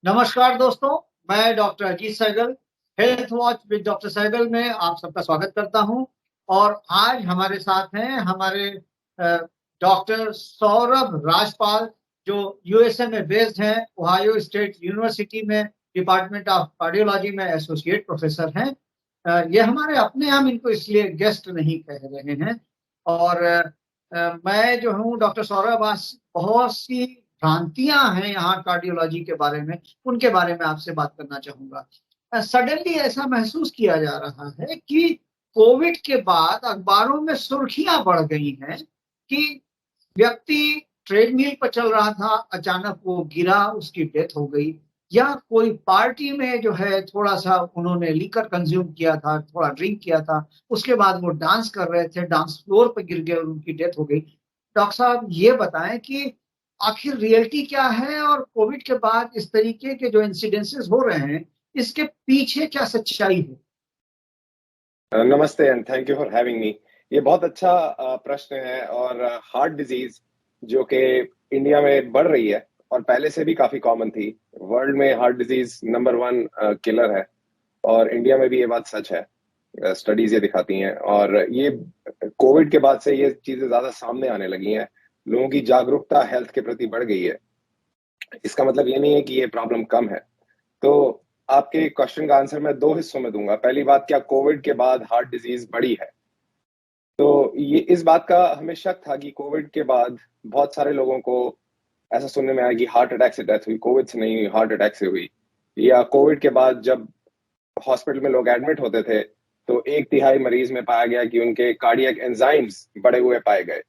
नमस्कार दोस्तों, मैं doctor Ajit Sehgal, health watch with doctor Sehgal में आप सबका स्वागत करता हूं। और आज हमारे साथ हैं हमारे डॉक्टर सौरभ राजपाल, जो यूएसए में बेस्ड हैं, ओहायो स्टेट यूनिवर्सिटी में डिपार्टमेंट ऑफ कार्डियोलॉजी में एसोसिएट प्रोफेसर हैं। ये हमारे अपने, हम इनको इसलिए गेस्ट नहीं कह रहे हैं। और मैं जो हूँ डॉक्टर सौरभ, आज बहुत सी भ्रांतियां हैं यहाँ कार्डियोलॉजी के बारे में, उनके बारे में आपसे बात करना चाहूंगा। सडनली ऐसा महसूस किया जा रहा है कि कोविड के बाद अखबारों में सुर्खियां बढ़ गई हैं कि व्यक्ति ट्रेडमिल पर चल रहा था, अचानक वो गिरा, उसकी डेथ हो गई। या कोई पार्टी में जो है थोड़ा सा उन्होंने लीकर कंज्यूम किया था, थोड़ा ड्रिंक किया था, उसके बाद वो डांस कर रहे थे, डांस फ्लोर पर गिर गए और उनकी डेथ हो गई। डॉक्टर साहब, ये बताएं कि आखिर रियलिटी क्या है और कोविड के बाद इस तरीके के जो इंसिडेंसेस हो रहे हैं, इसके पीछे क्या सच्चाई है? नमस्ते and thank you for having me. ये बहुत अच्छा प्रश्न है। और हार्ट डिजीज जो कि इंडिया में बढ़ रही है और पहले से भी काफी कॉमन थी। वर्ल्ड में हार्ट डिजीज नंबर 1 किलर है और इंडिया में भी ये बात सच है। स्टडीज ये दिखाती हैं और ये कोविड के बाद से ये चीजें ज्यादा सामने आने लगी हैं। लोगों की जागरूकता हेल्थ के प्रति बढ़ गई है। इसका मतलब ये नहीं है कि ये प्रॉब्लम कम है। तो आपके क्वेश्चन का आंसर मैं 2 हिस्सों में दूंगा। पहली बात, क्या कोविड के बाद हार्ट डिजीज बढ़ी है? तो ये इस बात का हमें शक था कि कोविड के बाद बहुत सारे लोगों को ऐसा सुनने में आया कि हार्ट अटैक से डेथ हुई, कोविड से नहीं हुई, हार्ट अटैक से हुई। या कोविड के बाद जब हॉस्पिटल में लोग एडमिट होते थे तो 1/3 मरीज में पाया गया कि उनके कार्डियक एंजाइम्स बढ़े हुए पाए गए।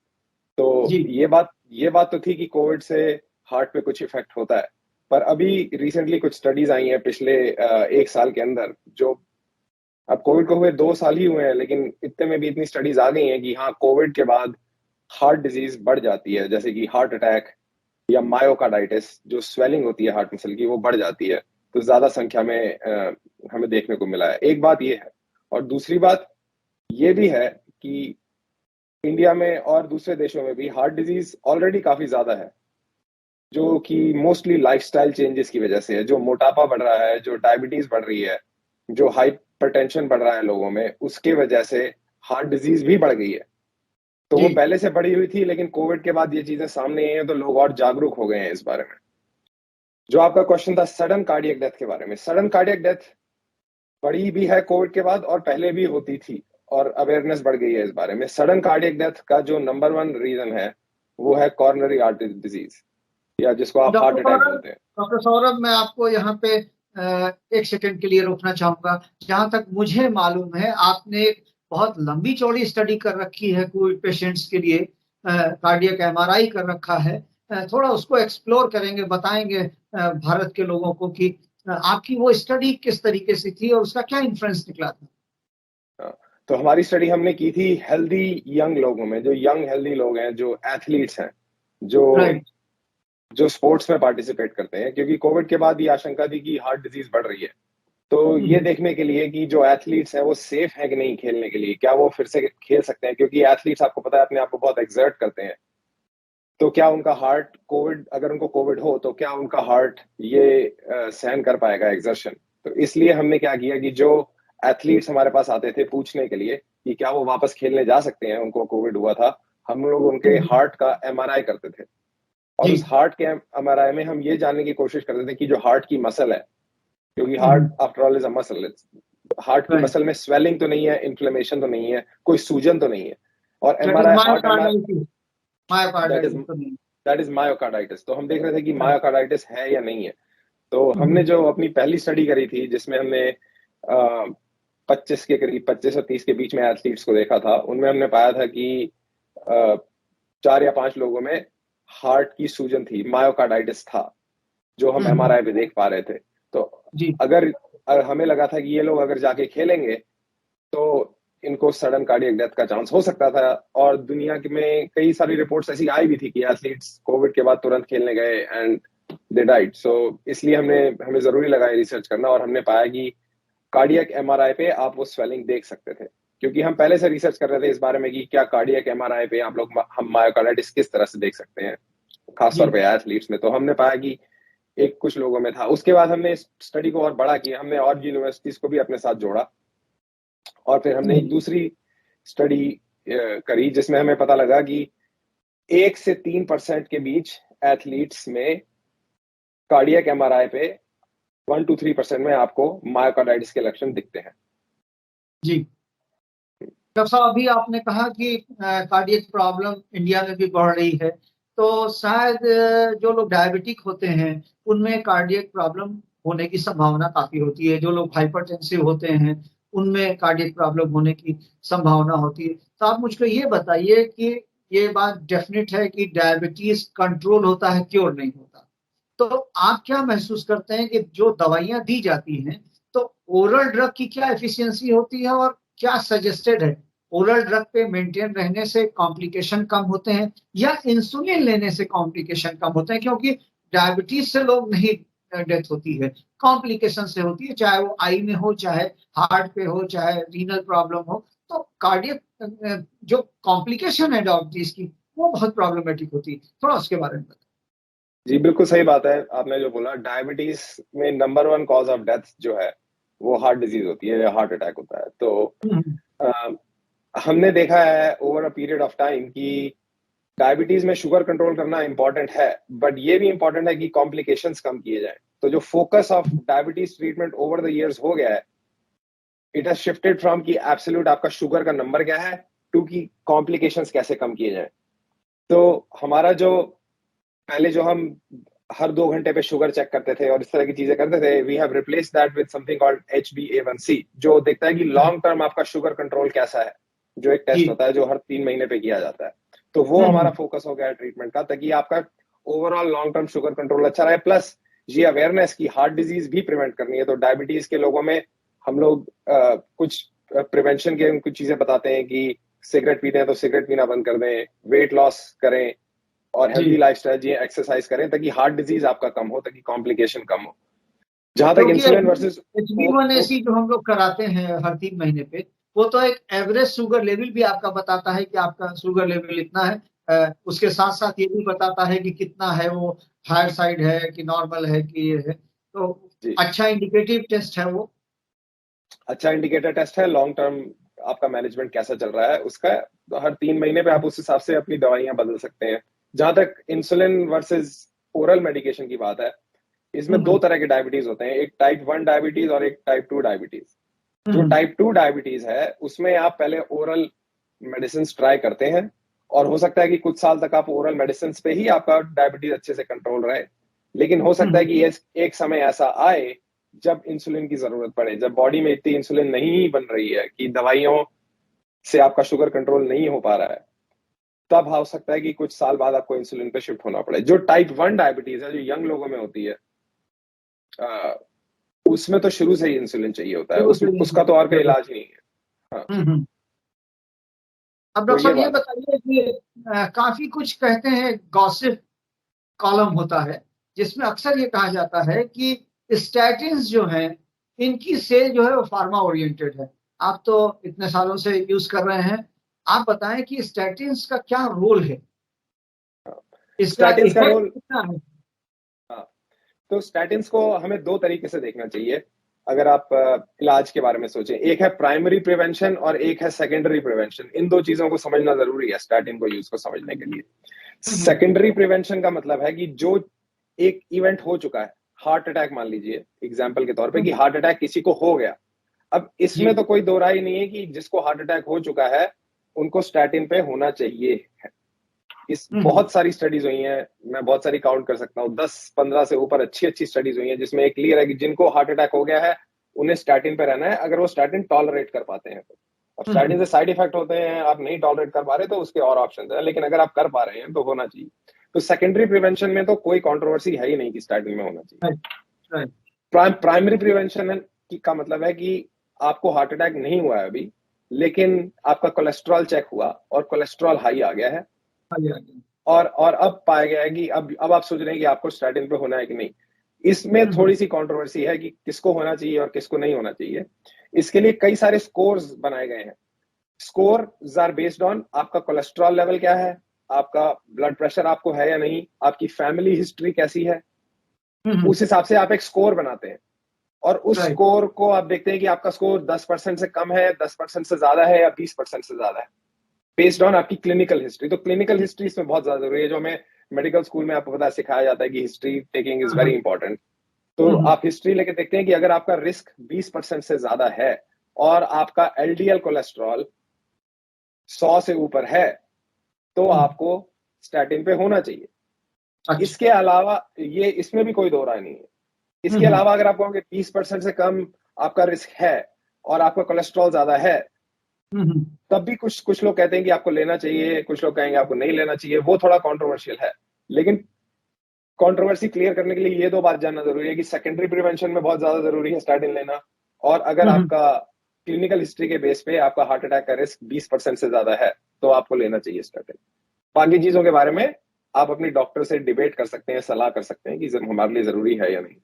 तो जी। ये बात तो थी कि कोविड से हार्ट पे कुछ इफेक्ट होता है। पर अभी रिसेंटली कुछ स्टडीज आई हैं पिछले 1 साल के अंदर, जो अब कोविड को हुए 2 साल ही हुए हैं, लेकिन इतने में भी इतनी स्टडीज आ गई हैं कि हाँ, कोविड के बाद हार्ट डिजीज बढ़ जाती है, जैसे कि हार्ट अटैक या मायोकार्डाइटिस, जो स्वेलिंग होती है हार्ट मसल की, वो बढ़ जाती है। तो ज्यादा संख्या में हमें देखने को मिला है। एक बात ये है। और दूसरी बात ये भी है कि इंडिया में और दूसरे देशों में भी हार्ट डिजीज ऑलरेडी काफी ज्यादा है, जो कि मोस्टली लाइफस्टाइल चेंजेस की वजह से है। जो मोटापा बढ़ रहा है, जो डायबिटीज बढ़ रही है, जो हाइपरटेंशन बढ़ रहा है लोगों में, उसके वजह से हार्ट डिजीज भी बढ़ गई है। तो वो जी। पहले से बढ़ी हुई थी, लेकिन कोविड के बाद ये चीजें सामने आई हैं तो लोग और जागरूक हो गए हैं इस बारे में। जो आपका क्वेश्चन था सडन कार्डियक डेथ के बारे में, सडन कार्डियक डेथ बढ़ी भी है कोविड के बाद और पहले भी होती थी, और अवेयरनेस बढ़ गई है इस बारे में। सडन कार्डियक डेथ का जो नंबर 1 रीजन है वो है कॉर्नरी आर्टरी डिजीज, या जिसको आप हार्ट डॉक्टर अटैक सौरभ बोलते हैं। डॉक्टर सौरभ, मैं आपको यहाँ पे एक सेकंड के लिए रोकना चाहूंगा। जहां तक मुझे मालूम है, आपने एक बहुत लंबी चौड़ी स्टडी कर रखी है कोविड पेशेंट्स के लिए, कार्डियक एमआरआई कर रखा है। थोड़ा उसको एक्सप्लोर करेंगे, बताएंगे भारत के लोगों को कि आपकी वो स्टडी किस तरीके से थी और उसका क्या इन्फ्लुएंस निकला था। हाँ, तो हमारी स्टडी हमने की थी हेल्दी यंग लोगों में, जो यंग हेल्दी लोग हैं, जो एथलीट्स हैं, जो राइट। जो स्पोर्ट्स में पार्टिसिपेट करते हैं, क्योंकि कोविड के बाद ये आशंका थी कि हार्ट डिजीज बढ़ रही है। तो ये देखने के लिए कि जो एथलीट्स हैं वो सेफ हैं कि नहीं खेलने के लिए, क्या वो फिर से खेल सकते हैं, क्योंकि एथलीट्स आपको पता है अपने आप को बहुत एक्सर्ट करते हैं। तो क्या उनका हार्ट कोविड, अगर उनको कोविड हो तो क्या उनका हार्ट ये सहन कर पाएगा एक्सर्शन। तो इसलिए हमने क्या किया कि जो एथलीट्स हमारे पास आते थे पूछने के लिए कि क्या वो वापस खेलने जा सकते हैं, उनको कोविड हुआ था, हम लोग उनके हार्ट का एमआरआई करते थे। और जी। उस हार्ट के एमआरआई में हम ये जानने की कोशिश करते थे कि जो हार्ट की मसल है, क्योंकि heart after all is a muscle, heart की राइट। मसल में स्वेलिंग तो नहीं है, इन्फ्लेमेशन तो नहीं है, कोई सूजन तो नहीं है। और that is MRI heart MR myocarditis. That is myocarditis तो नहीं। That is myocarditis. तो हम देख रहे थे कि राइट। मायोकार्डाइटिस है या नहीं है। तो हमने जो अपनी पहली स्टडी करी थी, जिसमें हमने 25 के करीब, 25 और 30 के बीच में एथलीट्स को देखा था, उनमें हमने पाया था कि 4 या 5 लोगों में हार्ट की सूजन थी, मायोकार्डाइटिस था, जो हम एमआरआई पे देख पा रहे थे। तो जी। अगर हमें लगा था कि ये लोग अगर जाके खेलेंगे तो इनको सडन कार्डियक डेथ का चांस हो सकता था। और दुनिया में कई सारी रिपोर्ट्स ऐसी आई भी थी कि एथलीट्स कोविड के बाद तुरंत खेलने गए एंड दे डाइड। सो इसलिए हमें जरूरी लगा रिसर्च करना, और हमने पाया कि कार्डियक एमआरआई पे आप वो स्वेलिंग देख सकते थे। क्योंकि हम पहले से रिसर्च कर रहे थे इस बारे में कि क्या कार्डियक एमआरआई पे हम मायोकार्डाइटिस किस तरह से देख सकते हैं, खासतौर जी। पे एथलीट्स में। तो हमने पाया कि एक कुछ लोगों में था। उसके बाद हमने इस स्टडी को और बड़ा किया, हमने और यूनिवर्सिटीज को भी अपने साथ जोड़ा और फिर हमने एक दूसरी स्टडी करी जिसमें हमें पता लगा कि 1 से 3% के बीच एथलीट्स में कार्डियक एमआरआई पे 1 to 3% में आपको मायोकार्डाइटिस के लक्षण दिखते हैं। जी डॉक्टर साहब, अभी आपने कहा कि कार्डियक प्रॉब्लम इंडिया में भी बढ़ रही है, तो शायद जो लोग डायबिटिक होते हैं उनमें कार्डियक प्रॉब्लम होने की संभावना काफी होती है। जो लोग हाइपरटेंसिव होते हैं उनमें कार्डियक प्रॉब्लम होने की संभावना होती है। तो आप मुझको ये बताइए कि ये बात डेफिनेट है कि डायबिटीज कंट्रोल होता है, क्योर नहीं होता। तो आप क्या महसूस करते हैं कि जो दवाइयां दी जाती हैं, तो ओरल ड्रग की क्या एफिशिएंसी होती है और क्या सजेस्टेड है? ओरल ड्रग पे मेंटेन रहने से कॉम्प्लिकेशन कम होते हैं या इंसुलिन लेने से कॉम्प्लिकेशन कम होते हैं? क्योंकि डायबिटीज से लोग नहीं डेथ होती है, कॉम्प्लिकेशन से होती है, चाहे वो आई में हो, चाहे हार्ट पे हो, चाहे रीनल प्रॉब्लम हो। तो कार्डियक जो कॉम्प्लिकेशन है डायबिटीज की, वो बहुत प्रॉब्लमेटिक होती है। थोड़ा उसके बारे में बताइए। जी बिल्कुल सही बात है, आपने जो बोला, डायबिटीज में नंबर 1 कॉज ऑफ डेथ जो है वो हार्ट डिजीज होती है या हार्ट अटैक होता है। तो हमने देखा है over a period of time कि डायबिटीज में शुगर कंट्रोल करना इंपॉर्टेंट है, बट ये भी इंपॉर्टेंट है कि कॉम्प्लिकेशंस कम किए जाएं। तो जो focus of diabetes treatment over the years हो गया है, इट हैज शिफ्टेड फ्रॉम कि एब्सोल्यूट आपका शुगर का नंबर क्या है टू कि कॉम्प्लिकेशंस कैसे कम किए जाएं। तो हमारा जो पहले जो हम हर 2 घंटे पे शुगर चेक करते थे और इस तरह की चीजें करते थे, we have replaced that with something called HbA1c, जो देखता है कि लॉन्ग टर्म आपका शुगर कंट्रोल कैसा है, जो एक टेस्ट होता है जो हर 3 महीने पे किया जाता है। तो वो हमारा फोकस हो गया है ट्रीटमेंट का, ताकि आपका overall long term sugar control अच्छा रहे। प्लस ये अवेयरनेस की हार्ट डिजीज भी प्रिवेंट करनी है, तो डायबिटीज के लोगों में हम लोग कुछ प्रिवेंशन के कुछ चीजें बताते हैं कि सिगरेट पीते हैं तो सिगरेट पीना बंद कर दें, वेट लॉस करें और हेल्दी लाइफस्टाइल जिए, एक्सरसाइज करें, ताकि हार्ट डिजीज आपका कम हो, ताकि कॉम्प्लिकेशन कम हो। जहां तक इंसुलिन वर्सेस HbA1c जो हम लोग कराते हैं हर 3 महीने पे, वो तो एक एवरेज शुगर लेवल भी आपका बताता है कि आपका शुगर लेवल इतना है। उसके साथ साथ ये भी बताता है कि कितना है, वो हायर साइड है कि नॉर्मल है कि ये है। तो अच्छा इंडिकेटिव टेस्ट है वो। अच्छा इंडिकेटर टेस्ट है, लॉन्ग टर्म आपका मैनेजमेंट कैसा चल रहा है उसका। हर 3 महीने पे आप उस हिसाब से अपनी दवाइयां बदल सकते हैं। जहां तक इंसुलिन वर्सेस ओरल मेडिकेशन की बात है, इसमें 2 तरह के डायबिटीज होते हैं, एक टाइप 1 डायबिटीज और एक टाइप 2 डायबिटीज। जो टाइप 2 डायबिटीज है उसमें आप पहले ओरल मेडिसिन ट्राई करते हैं और हो सकता है कि कुछ साल तक आप ओरल मेडिसिन पे ही आपका डायबिटीज अच्छे से कंट्रोल रहे, लेकिन हो सकता है कि एक समय ऐसा आए जब इंसुलिन की जरूरत पड़े, जब बॉडी में इतनी इंसुलिन नहीं बन रही है कि दवाइयों से आपका शुगर कंट्रोल नहीं हो पा रहा है, तब हो सकता है कि कुछ साल बाद आपको इंसुलिन पे शिफ्ट होना पड़े। जो टाइप 1 डायबिटीज है, जो यंग लोगों में होती है, उसमें तो शुरू से ही इंसुलिन चाहिए होता है, उसका तो और कोई इलाज नहीं है। हाँ। अब डॉक्टर साहब ये बताइए कि काफी कुछ कहते हैं, गॉसिप कॉलम होता है जिसमें अक्सर ये कहा जाता है कि स्टैटिन्स जो हैं इनकी सेल जो है वो फार्मा ओरिएंटेड है। आप तो इतने सालों से यूज कर रहे हैं, आप बताएं कि स्टैटिन्स का क्या रोल है, इसका स्टैटिन्स का इफेक्ट रोल, कितना है? हाँ, तो स्टैटिन्स को हमें 2 तरीके से देखना चाहिए अगर आप इलाज के बारे में सोचें। एक है प्राइमरी प्रिवेंशन और एक है सेकेंडरी प्रिवेंशन। इन 2 चीजों को समझना जरूरी है स्टैटिन को यूज को समझने के लिए। सेकेंडरी प्रिवेंशन का मतलब है कि जो एक इवेंट हो चुका है, हार्ट अटैक मान लीजिए एग्जाम्पल के तौर पे, कि हार्ट अटैक किसी को हो गया, अब इसमें तो कोई दो राय नहीं है कि जिसको हार्ट अटैक हो चुका है उनको स्टैटिन पे होना चाहिए। इस बहुत सारी स्टडीज हुई हैं, मैं बहुत सारी काउंट कर सकता हूँ, 10-15 से ऊपर अच्छी अच्छी स्टडीज हुई हैं जिसमें एक क्लियर है कि जिनको हार्ट अटैक हो गया है उन्हें स्टैटिन पे रहना है, अगर वो स्टैटिन टॉलरेट कर पाते हैं तो। अब स्टैटिन से साइड इफेक्ट होते हैं, आप नहीं टॉलरेट कर पा रहे तो उसके और ऑप्शन है, लेकिन अगर आप कर पा रहे हैं तो होना चाहिए। तो सेकेंडरी प्रिवेंशन में तो कोई कॉन्ट्रोवर्सी है ही नहीं कि स्टैटिन में होना चाहिए। प्राइमरी प्रिवेंशन का मतलब है कि आपको हार्ट अटैक नहीं हुआ है अभी, लेकिन आपका कोलेस्ट्रॉल चेक हुआ और कोलेस्ट्रॉल हाई आ गया है, और अब पाया गया है कि अब आप सोच रहे हैं कि आपको स्टैटिन पे होना है कि नहीं। इसमें थोड़ी सी कंट्रोवर्सी है कि किसको होना चाहिए और किसको नहीं होना चाहिए। इसके लिए कई सारे स्कोर्स बनाए गए हैं। स्कोर आर बेस्ड ऑन आपका कोलेस्ट्रॉल लेवल क्या है, आपका ब्लड प्रेशर आपको है या नहीं, आपकी फैमिली हिस्ट्री कैसी है, उस हिसाब से आप एक स्कोर बनाते हैं और उस Right. स्कोर को आप देखते हैं कि आपका स्कोर 10% से कम है, 10% से ज्यादा है या 20% से ज्यादा है, बेस्ड ऑन आपकी क्लिनिकल हिस्ट्री। तो क्लिनिकल हिस्ट्री इसमें बहुत ज्यादा जरूरी है, जो हमें मेडिकल स्कूल में आपको पता सिखाया जाता है कि history taking is very important. तो आप हिस्ट्री लेके देखते हैं कि अगर आपका रिस्क 20% से ज्यादा है और आपका एलडीएल कोलेस्ट्रॉल 100 से ऊपर है, तो आपको स्टैटिन पे होना चाहिए। अच्छा। इसके अलावा ये इसमें भी कोई दो राय नहीं है। इसके अलावा अगर आप कहोगे 20% से कम आपका रिस्क है और आपका कोलेस्ट्रॉल ज्यादा है, तब भी कुछ लोग कहते हैं कि आपको लेना चाहिए, कुछ लोग कहेंगे आपको नहीं लेना चाहिए। वो थोड़ा कंट्रोवर्शियल है, लेकिन कंट्रोवर्सी क्लियर करने के लिए ये दो बात जानना जरूरी है कि सेकेंडरी प्रिवेंशन में बहुत ज्यादा जरूरी है स्टैटिन लेना, और अगर आपका क्लिनिकल हिस्ट्री के बेस पे आपका हार्ट अटैक का रिस्क 20% से ज्यादा है, तो आपको लेना चाहिए स्टैटिन। बाकी चीजों के बारे में आप अपनी डॉक्टर से डिबेट कर सकते हैं, सलाह कर सकते हैं कि हमारे लिए जरूरी है या नहीं।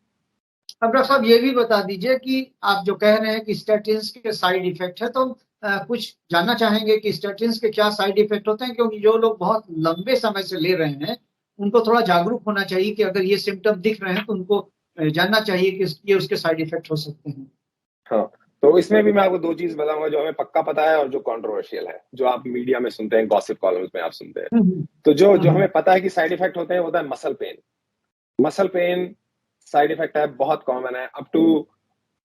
अब डॉक्टर साहब ये भी बता दीजिए कि आप जो कह रहे हैं कि स्टैटिन्स के साइड इफेक्ट है, तो कुछ जानना चाहेंगे कि स्टैटिन्स के क्या साइड इफेक्ट होते हैं, क्योंकि जो लोग बहुत लंबे समय से ले रहे हैं उनको थोड़ा जागरूक होना चाहिए कि अगर ये सिम्टम दिख रहे हैं तो उनको जानना चाहिए कि ये उसके साइड इफेक्ट हो सकते हैं। हाँ, तो इसमें भी मैं आपको दो चीज बताऊंगा जो हमें पक्का पता है और जो कंट्रोवर्शियल है, जो आप मीडिया में सुनते हैं, गॉसिप कॉलम्स में आप सुनते हैं। तो जो हमें पता है कि साइड इफेक्ट होते हैं, होता है muscle pain. Muscle pain side effect है, बहुत कॉमन है। अप टू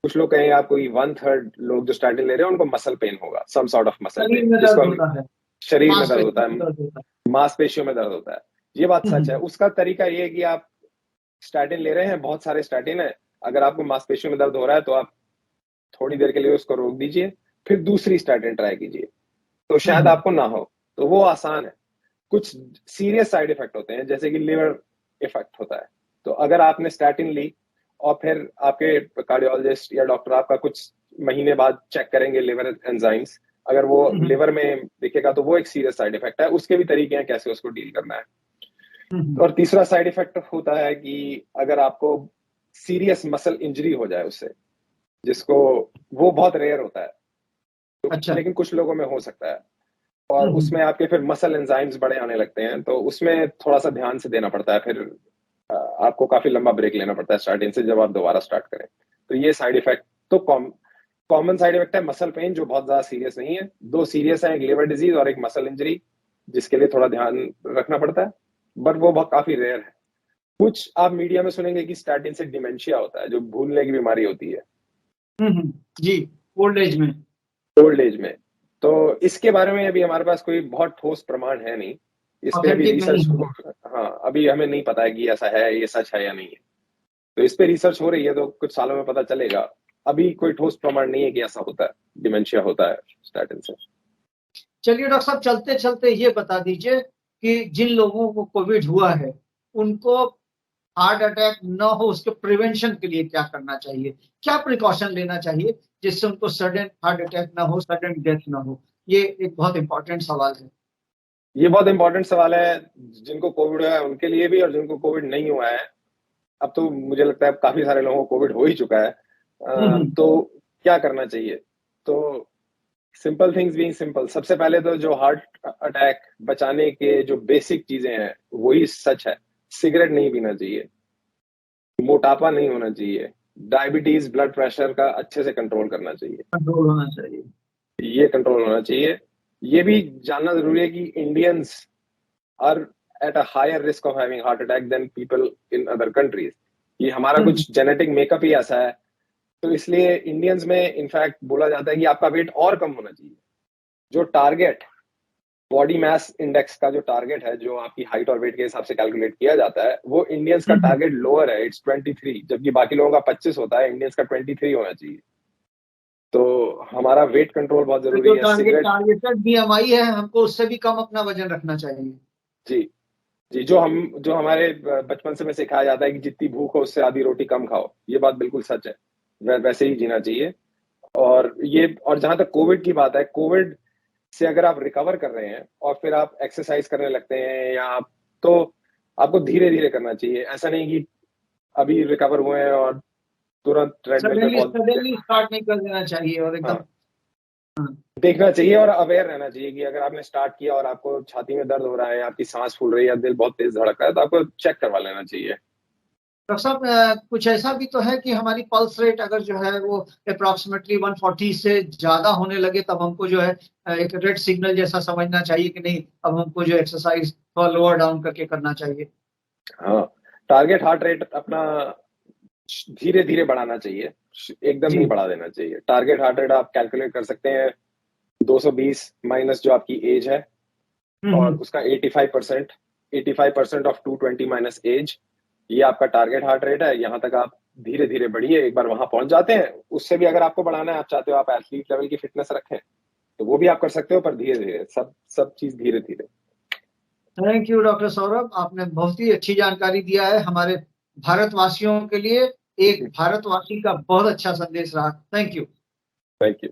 कुछ लोग कहेंगे आपको 1/3 लोग जो स्टैटिन ले रहे हैं उनको मसल पेन होगा, सम सॉर्ट ऑफ मसल शरीर पेन, में जिसको दर्द होता है, शरीर में दर्द होता है, मांसपेशियों में दर्द होता है। ये बात सच है। उसका तरीका ये है कि आप स्टैटिन ले रहे हैं, बहुत सारे स्टैटिन है, अगर आपको मांसपेशियों में दर्द हो रहा है तो आप थोड़ी देर के लिए उसको रोक दीजिए, फिर दूसरी स्टैटिन ट्राई कीजिए, तो शायद आपको ना हो। तो वो आसान है। कुछ सीरियस साइड इफेक्ट होते हैं, जैसे कि लिवर इफेक्ट होता है। तो अगर आपने स्टैटिन ली और फिर आपके कार्डियोलॉजिस्ट या डॉक्टर आपका कुछ महीने बाद चेक करेंगे लिवर एंजाइम्स, अगर वो लिवर में दिखेगा तो वो एक सीरियस साइड इफेक्ट है। उसके भी तरीके हैं कैसे उसको डील करना है। और तीसरा साइड इफेक्ट होता है कि अगर आपको सीरियस मसल इंजरी हो जाए उससे, जिसको वो बहुत रेयर होता है, तो अच्छा। लेकिन कुछ लोगों में हो सकता है, और उसमें आपके फिर मसल एंजाइम्स बड़े आने लगते हैं, तो उसमें थोड़ा सा ध्यान से देना पड़ता है। फिर आपको काफी लंबा ब्रेक लेना पड़ता है स्टार्टिंग से, जब आप दोबारा स्टार्ट करें। तो ये साइड इफेक्ट तो कॉमन साइड इफेक्ट है मसल पेन, जो बहुत ज्यादा सीरियस नहीं है। दो सीरियस है, एक लिवर डिजीज और एक मसल इंजरी, जिसके लिए थोड़ा ध्यान रखना पड़ता है, बट वो बहुत काफी रेयर है। कुछ आप मीडिया में सुनेंगे कि स्टार्टिंग से डिमेंशिया होता है, जो भूलने की बीमारी होती है। जी, ओल्ड एज में। ओल्ड एज में तो इसके बारे में अभी हमारे पास कोई बहुत ठोस प्रमाण है नहीं, इस पे अभी रिसर्च हाँ, अभी हमें नहीं पता है कि ऐसा है, ये सच है या नहीं है। तो इस पे रिसर्च हो रही है, तो कुछ सालों में पता चलेगा। अभी कोई ठोस प्रमाण नहीं है कि ऐसा होता है, डिमेंशिया होता है स्टैटिन से। चलिए डॉक्टर साहब, चलते चलते ये बता दीजिए कि जिन लोगों को कोविड हुआ है उनको हार्ट अटैक न हो, उसके प्रिवेंशन के लिए क्या करना चाहिए, क्या प्रिकॉशन लेना चाहिए जिससे उनको सडन हार्ट अटैक ना हो, सडन डेथ ना हो? ये एक बहुत इंपॉर्टेंट सवाल है। ये बहुत इंपॉर्टेंट सवाल है, जिनको कोविड हुआ है उनके लिए भी और जिनको कोविड नहीं हुआ है। अब तो मुझे लगता है काफी सारे लोगों को कोविड हो ही चुका है। तो क्या करना चाहिए? तो सिंपल थिंग्स बीइंग सिंपल, सबसे पहले तो जो हार्ट अटैक बचाने के जो बेसिक चीजें हैं वही सच है। सिगरेट नहीं पीना चाहिए, मोटापा नहीं होना चाहिए, डायबिटीज ब्लड प्रेशर का अच्छे से कंट्रोल करना चाहिए, कंट्रोल होना चाहिए। ये कंट्रोल होना चाहिए। ये भी जानना जरूरी है कि Indians are at a higher risk of having heart attack than people in other countries. ये हमारा कुछ जेनेटिक मेकअप ही ऐसा है। तो इसलिए इंडियंस में इनफैक्ट बोला जाता है कि आपका वेट और कम होना चाहिए। जो टारगेट बॉडी मास इंडेक्स का जो टारगेट है, जो आपकी हाइट और वेट के हिसाब से कैलकुलेट किया जाता है, वो इंडियंस का टारगेट लोअर है, इट्स 23, जबकि बाकी लोगों का 25 होता है, इंडियंस का 23 होना चाहिए। तो हमारा वेट कंट्रोल बहुत जरूरी है। टारगेटेड बीएमआई है, हमको उससे भी कम अपना वजन रखना चाहिए। जी जी, जो हमारे बचपन से में सिखाया जाता है कि जितनी भूख हो उससे आधी रोटी कम खाओ, ये बात बिल्कुल सच है। वैसे ही जीना चाहिए। और जहां तक कोविड की बात है, कोविड से अगर आप रिकवर कर रहे हैं और फिर आप एक्सरसाइज करने लगते हैं या आप, तो आपको धीरे धीरे करना चाहिए। ऐसा नहीं कि अभी रिकवर हुए हैं और तुरंत ट्रेडमिल पे सडनली स्टार्ट नहीं कर देना चाहिए और एकदम देखना चाहिए और अवेयर रहना चाहिए कि अगर आपने स्टार्ट किया और आपको छाती में दर्द हो रहा है, आपकी सांस फूल रही है, दिल बहुत तेज धड़क रहा है, तो आपको चेक करवा लेना चाहिए। डॉक्टर साहब कुछ ऐसा भी तो है कि हमारी पल्स रेट अगर जो है वो अप्रॉक्सीमेटली 140 से ज्यादा होने लगे तब हमको जो है एक रेड सिग्नल जैसा समझना चाहिए कि नहीं, अब हमको जो एक्सरसाइज थोड़ा लोअर डाउन करके करना चाहिए। हाँ, टारगेट हार्ट रेट अपना धीरे धीरे बढ़ाना चाहिए, एकदम नहीं जी। बढ़ा देना चाहिए। टारगेट हार्ट रेट आप कैलकुलेट कर सकते हैं 220 माइनस जो आपकी एज है और हम्म। उसका 85% ऑफ 220 माइनस एज, ये आपका टारगेट हार्ट रेट है। यहाँ तक आप धीरे धीरे बढ़िए, एक बार वहां पहुंच जाते हैं। उससे भी अगर आपको बढ़ाना है, आप चाहते हो आप एथलीट लेवल की फिटनेस रखें, तो वो भी आप कर सकते हो, पर धीरे धीरे, सब चीज धीरे धीरे। थैंक यू डॉक्टर सौरभ, आपने बहुत ही अच्छी जानकारी दिया है हमारे भारतवासियों के लिए। एक भारतवासी का बहुत अच्छा संदेश रहा। Thank you. Thank you.